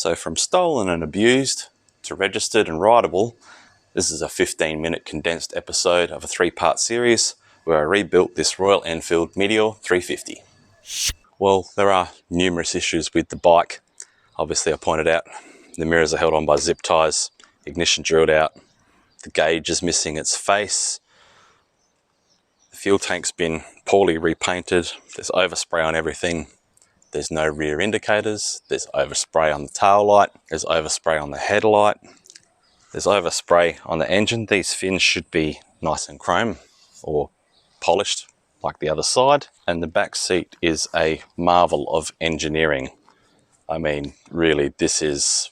So from stolen and abused to registered and rideable, this is a 15-minute condensed episode of a 3-part series where I rebuilt this Royal Enfield Meteor 350. Well, there are numerous issues with the bike. Obviously I pointed out the mirrors are held on by zip ties, ignition drilled out, the gauge is missing its face, the fuel tank's been poorly repainted, there's overspray on everything, there's no rear indicators, there's overspray on the tail light, there's overspray on the headlight, there's overspray on the engine. These fins should be nice and chrome or polished like the other side, and the back seat is a marvel of engineering. I mean, really, this is,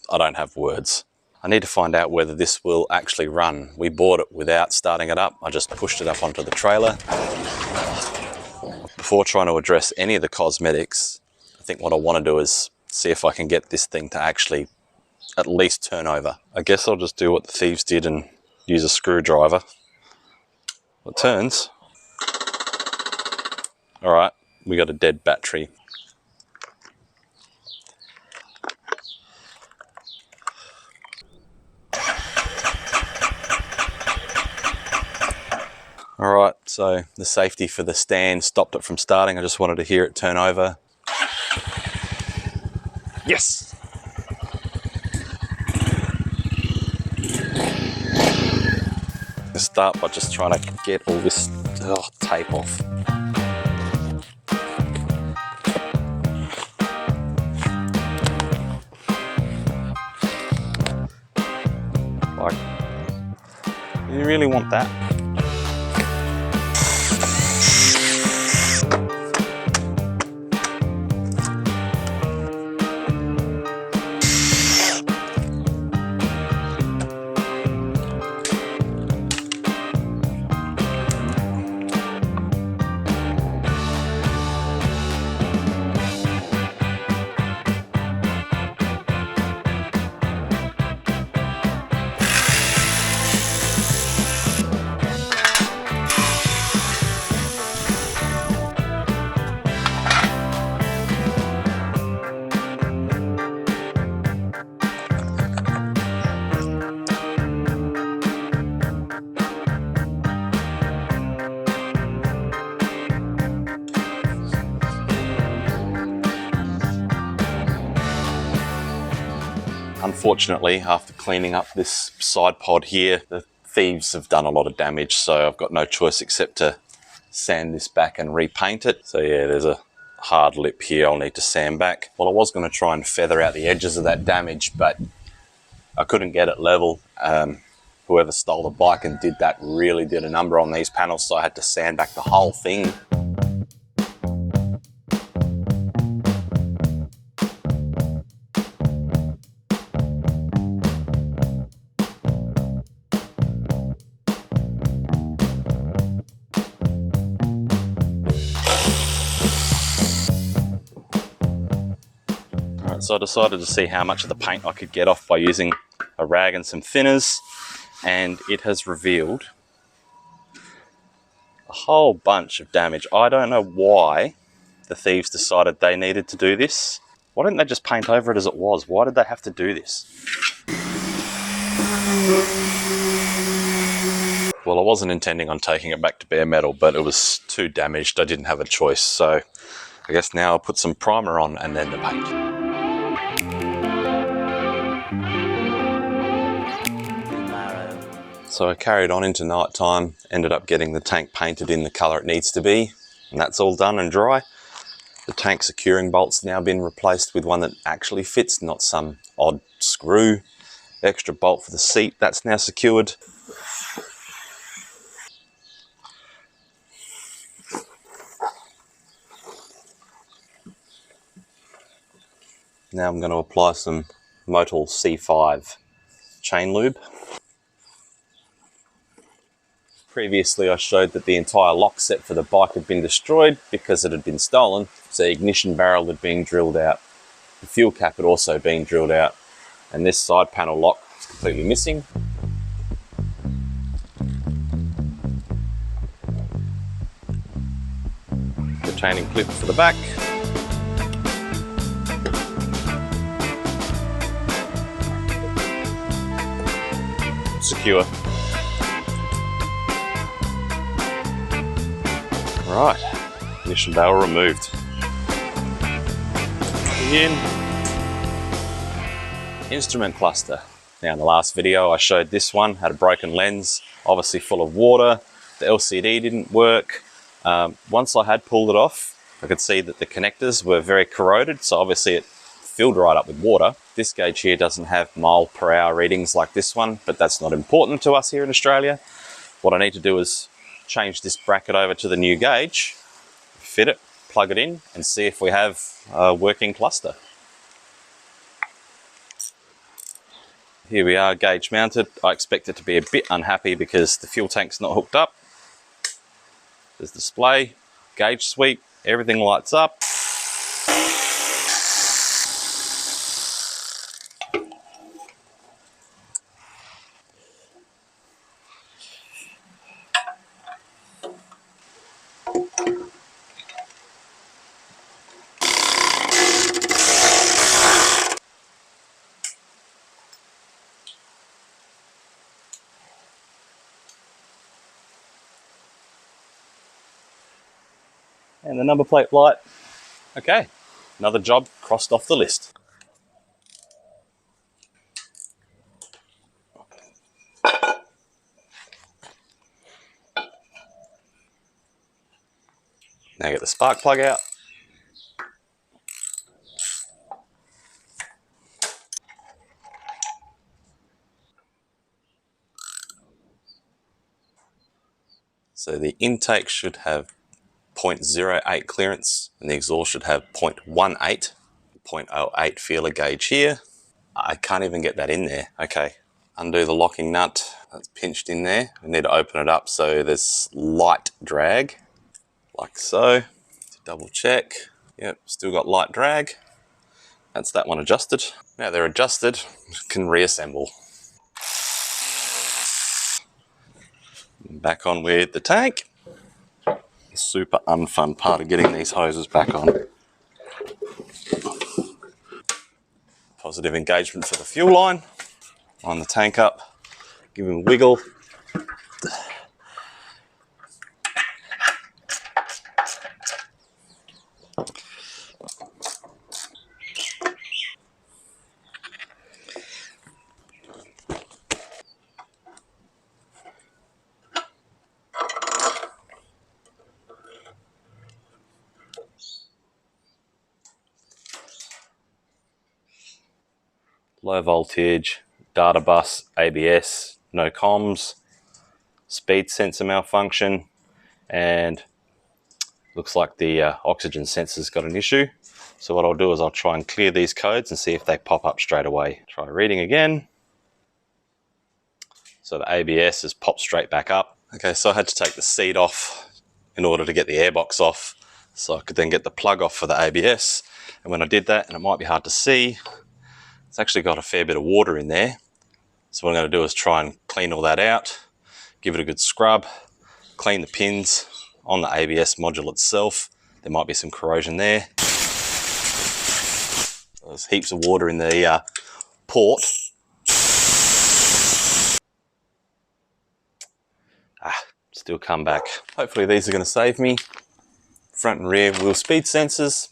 I don't have words. I need to find out whether this will actually run. We bought it without starting it up. I just pushed it up onto the trailer. Before trying to address any of the cosmetics, I think what I want to do is see if I can get this thing to actually at least turn over. I guess I'll just do what the thieves did and use a screwdriver. It turns. All right, we got a dead battery. All right, so the safety for the stand stopped it from starting. I just wanted to hear it turn over. Yes! Start by just trying to get all this tape off. Like, you really want that? Unfortunately, after cleaning up this side pod here, the thieves have done a lot of damage, so I've got no choice except to sand this back and repaint it. So yeah, there's a hard lip here I'll need to sand back. Well, I was going to try and feather out the edges of that damage, but I couldn't get it level. Whoever stole the bike and did that really did a number on these panels, so I had to sand back the whole thing. So I decided to see how much of the paint I could get off by using a rag and some thinners, and it has revealed a whole bunch of damage. I don't know why the thieves decided they needed to do this. Why didn't they just paint over it as it was? Why did they have to do this? Well, I wasn't intending on taking it back to bare metal, but it was too damaged. I didn't have a choice, so I guess now I'll put some primer on and then the paint. So I carried on into night time, ended up getting the tank painted in the colour it needs to be, and that's all done and dry. The tank securing bolt's now been replaced with one that actually fits, not some odd screw. Extra bolt for the seat, that's now secured. Now I'm going to apply some Motul C5 chain lube. Previously I showed that the entire lock set for the bike had been destroyed because it had been stolen, so the ignition barrel had been drilled out, the fuel cap had also been drilled out, and this side panel lock is completely missing. Retaining clip for the back. secure. Right, ignition barrel removed. Begin. Instrument cluster. Now in the last video I showed this one, had a broken lens, obviously full of water. The LCD didn't work. Once I had pulled it off, I could see that the connectors were very corroded, so obviously it filled right up with water. This gauge here doesn't have mile per hour readings like this one, but that's not important to us here in Australia. What I need to do is change this bracket over to the new gauge, fit it, plug it in, and see if we have a working cluster. Here we are, gauge mounted. I expect it to be a bit unhappy because the fuel tank's not hooked up. There's display, gauge sweep, everything lights up. And the number plate light. Okay, another job crossed off the list. Now get the spark plug out. So the intake should have 0.08 clearance and the exhaust should have 0.18. 0.08 feeler gauge here. I can't even get that in there. Okay, undo the locking nut. That's pinched in there. We need to open it up so there's light drag, like so. Double check. Yep, still got light drag. That's that one adjusted. Now they're adjusted, can reassemble. Back on with the tank. Super unfun part of getting these hoses back on. Positive engagement for the fuel line. Line the tank up, give him a wiggle. Low voltage, data bus, ABS, no comms, speed sensor malfunction, and looks like the oxygen sensor's got an issue. So what I'll do is I'll try and clear these codes and see if they pop up straight away. Try reading again. So the ABS has popped straight back up. Okay, so I had to take the seat off in order to get the airbox off, so I could then get the plug off for the ABS. And when I did that, and it might be hard to see, it's actually got a fair bit of water in there. So what I'm going to do is try and clean all that out, give it a good scrub, clean the pins on the ABS module itself. There might be some corrosion there. There's heaps of water in the port. Still come back. Hopefully these are going to save me. Front and rear wheel speed sensors.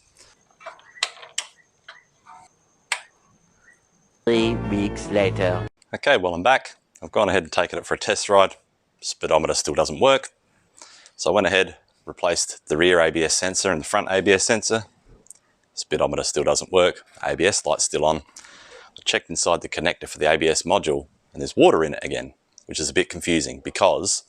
3 weeks later. Okay, well I'm back. I've gone ahead and taken it for a test ride. Speedometer still doesn't work. So I went ahead, replaced the rear ABS sensor and the front ABS sensor. Speedometer still doesn't work. ABS light's still on. I checked inside the connector for the ABS module and there's water in it again, which is a bit confusing because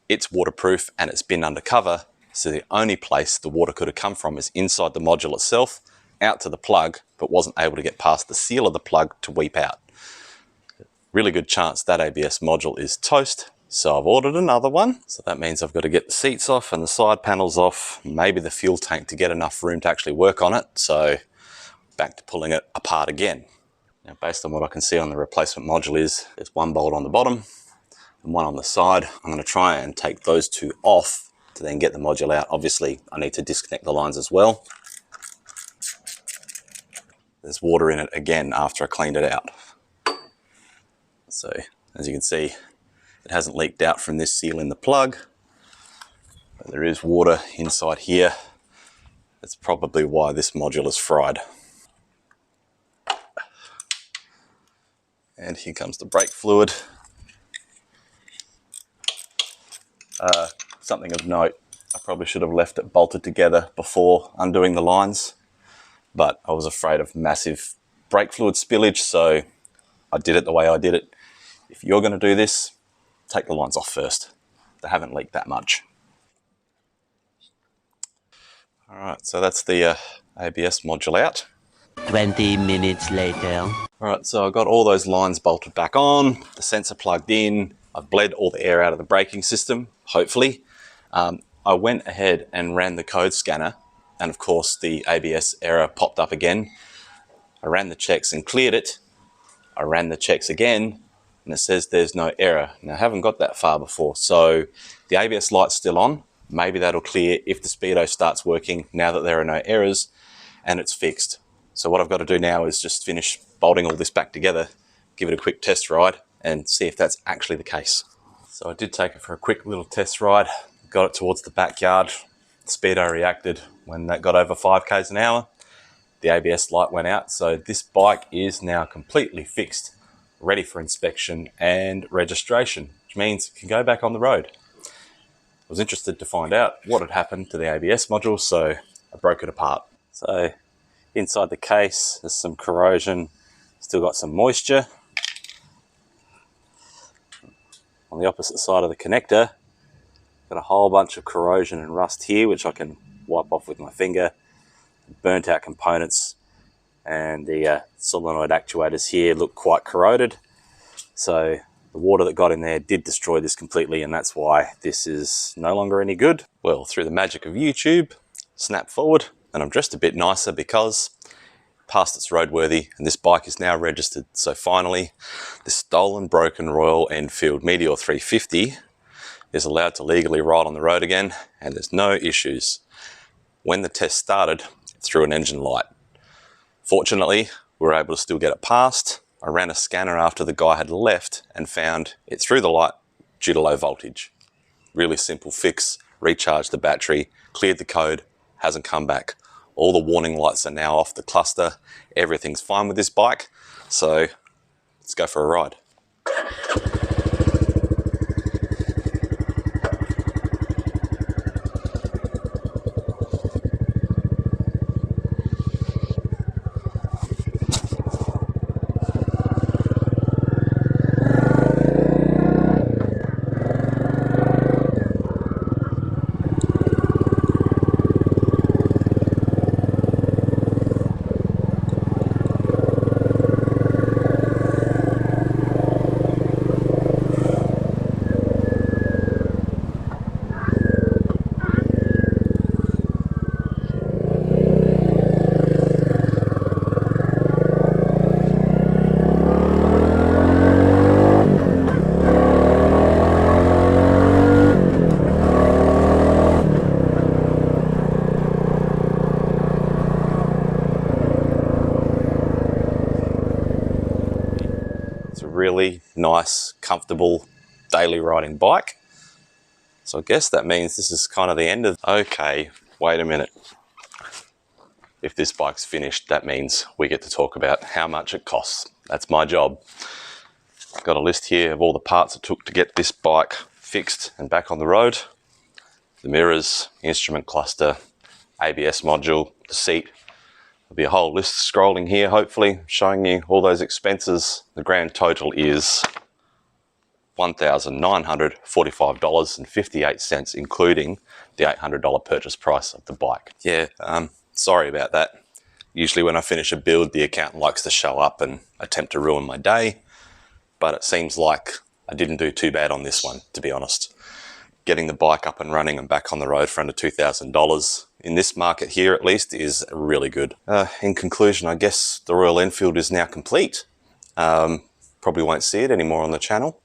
it's waterproof and it's been undercover. So the only place the water could have come from is inside the module itself, out to the plug, but wasn't able to get past the seal of the plug to weep out. Really good chance that ABS module is toast. So I've ordered another one. So that means I've got to get the seats off and the side panels off, maybe the fuel tank to get enough room to actually work on it. So back to pulling it apart again. Now, based on what I can see on the replacement module is there's one bolt on the bottom and one on the side. I'm going to try and take those two off to then get the module out. Obviously, I need to disconnect the lines as well. There's water in it again after I cleaned it out. So As you can see, it hasn't leaked out from this seal in the plug, but there is water inside here. That's probably why this module is fried. And here comes the brake fluid. Something of note, I probably should have left it bolted together before undoing the lines, but I was afraid of massive brake fluid spillage, so I did it the way I did it. If you're going to do this, take the lines off first. They haven't leaked that much. Alright, so that's the ABS module out. 20 minutes later. Alright, so I got all those lines bolted back on, the sensor plugged in, I've bled all the air out of the braking system, hopefully. I went ahead and ran the code scanner, and of course the ABS error popped up again. I ran the checks and cleared it. I ran the checks again, and it says there's no error. Now I haven't got that far before, so the ABS light's still on. Maybe that'll clear if the speedo starts working now that there are no errors and it's fixed. So what I've got to do now is just finish bolting all this back together, give it a quick test ride and see if that's actually the case. So I did take it for a quick little test ride, got it towards the backyard. The speedo reacted when that got over 5 k's an hour. The ABS light went out, so this bike is now completely fixed, ready for inspection and registration, which means it can go back on the road. I was interested to find out what had happened to the ABS module, so I broke it apart. So inside the case, there's some corrosion, still got some moisture. On the opposite side of the connector, got a whole bunch of corrosion and rust here, which I can wipe off with my finger. Burnt out components, and the solenoid actuators here look quite corroded. So the water that got in there did destroy this completely, and that's why this is no longer any good. Well, through the magic of YouTube, snap forward, and I'm dressed a bit nicer because past its roadworthy, and this bike is now registered. So finally, this stolen, broken Royal Enfield Meteor 350 is allowed to legally ride on the road again, and there's no issues. When the test started, it threw an engine light. Fortunately, we were able to still get it passed. I ran a scanner after the guy had left and found it threw the light due to low voltage. Really simple fix, recharged the battery, cleared the code, hasn't come back. All the warning lights are now off the cluster. Everything's fine with this bike, so let's go for a ride. Really nice, comfortable daily riding bike. So I guess that means this is kind of the end of... Okay, wait a minute. If this bike's finished, that means we get to talk about how much it costs. That's my job. I've got a list here of all the parts it took to get this bike fixed and back on the road. The mirrors, instrument cluster, ABS module, the seat. There'll be a whole list scrolling here, hopefully, showing you all those expenses. The grand total is $1,945.58, including the $800 purchase price of the bike. Yeah, sorry about that. Usually when I finish a build, the accountant likes to show up and attempt to ruin my day, but it seems like I didn't do too bad on this one, to be honest. Getting the bike up and running and back on the road for under $2,000 in this market here at least is really good. In conclusion, I guess the Royal Enfield is now complete. Probably won't see it anymore on the channel.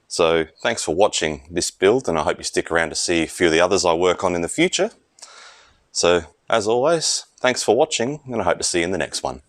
So thanks for watching this build, and I hope you stick around to see a few of the others I work on in the future. So as always, thanks for watching, and I hope to see you in the next one.